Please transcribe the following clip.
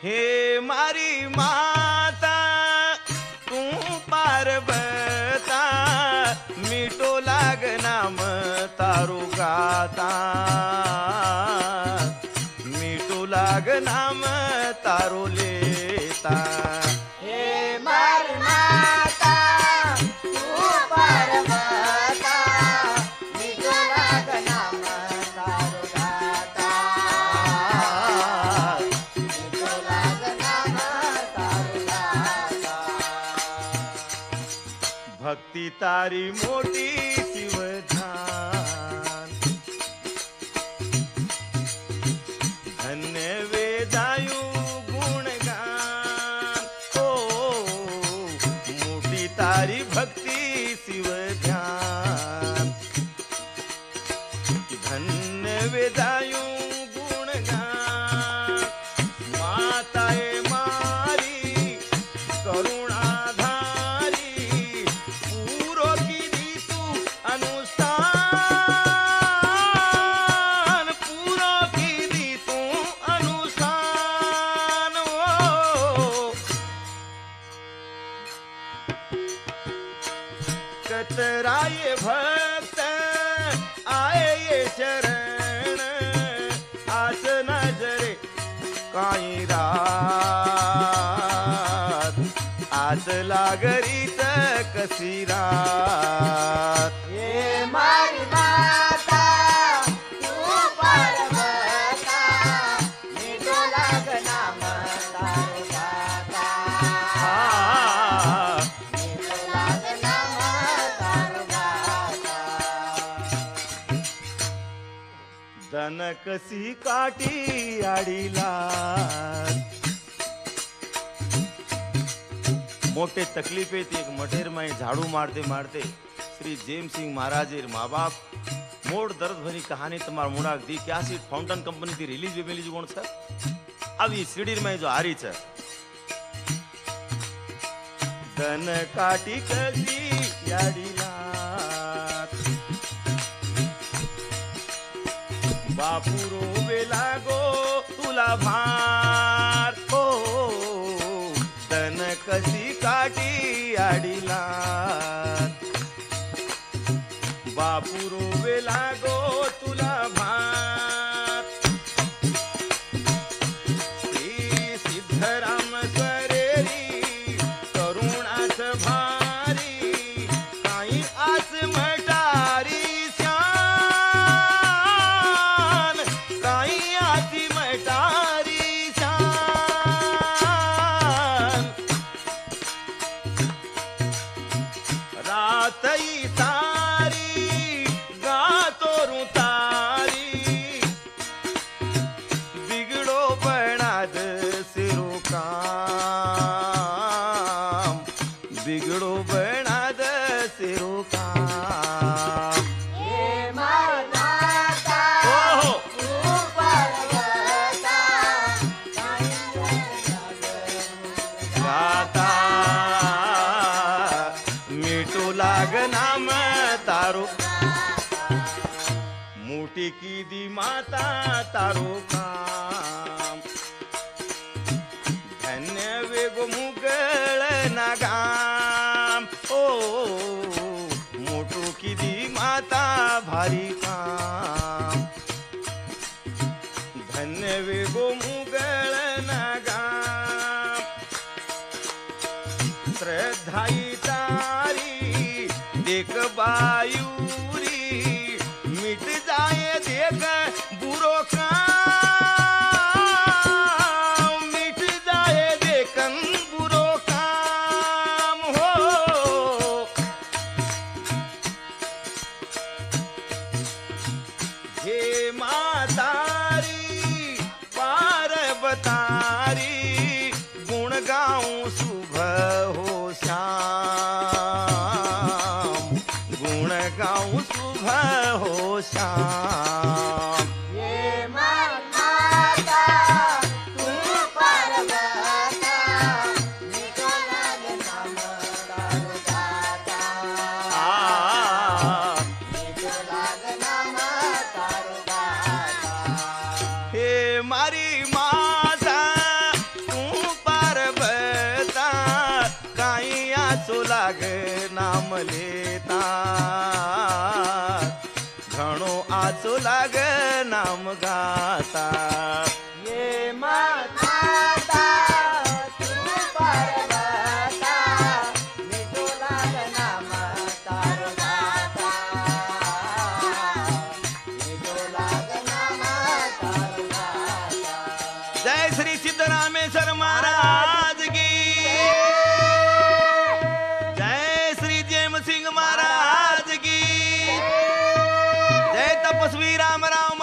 हे मारी माता तू पार्वता मीठो लाग नाम तारू गाता मीठो लाग नाम तारू लेता हे मारी माता तू पार्वता मीठो लाग नाम तारू गाता मीठो लाग नाम तारू गाता भक्ती तारी मोठी शिवधान धन्य वेदायू गुणगान ओ मोठी तारी भक्ती शिवध्यान धन्य वेदायू गुणगान माताए मारी करुणाधारी पूरो कीधी तू अनुष्ठान पूरो कीधी तू अनुष्ठान ओ कतराये भक्त आए ये शरण आस नजरे काही रात आज लागरीत कशी रात हे मारी माता तू पार्वता मीठो लाग नाम तारू गाता हा मीठो लाग नाम तारू गाता दन कशी काठी आडीला मोटे तकलीफेत एक मटेर माई झाड़ू मारते मारते श्री जेम सिंह महाराज माँ बाप मोड़ दर्द भरी कहानी तमार मुड़ाक दी क्या सी फाउंटन कंपनी थी रिलीज भी मिली कौन सा अब ये सीडी में जो आ रही है दन काटी कसी याडीला बापू रोवे लागो तुला भार ओ तन कशी काठी आडीला बापू रोवे लागो तुला भार श्री सिद्धराम स्वरेरी करुणाच भारी काही आस मटारी श्यान काही आसी मटारी श्यान रातई तारी गातो तारी बिगडो बनाद सिरो काम बिगडो बनाद सिरो काम हे मारी माता ओहो तू पार्वता गाता मीठू लाग नाम तारो मोठी कीदी माता तारो काम धन्य वेगो मुगळ नागाम ओ मोठू कीदी माता भारी काम धन्य वेगो मुगळ नागाम श्रद्धाई तारी देख बायूरी मिट जाए देख बुरो काम मिट जाए देखन बुरो काम हो हे मातारी पार्वतारी गुण गाऊं शुभ हो श्याम गुण गाऊं शुभ हो श्याम हे मारी माता तू पार्वता मीठो लाग नाम तारू गाता आ मीठो लाग नाम तारू गाता हे मारी माता लेता घणो आचो लाग नाम गाता ये माता तू पर्वता मिठो लाग नाम तारो गाता मिठो लाग नाम तारो गाता जय श्री सिद्धरामेश्वर महाराज की जय श्री जैम सिंह महाराज की जय तपस्वी राम राम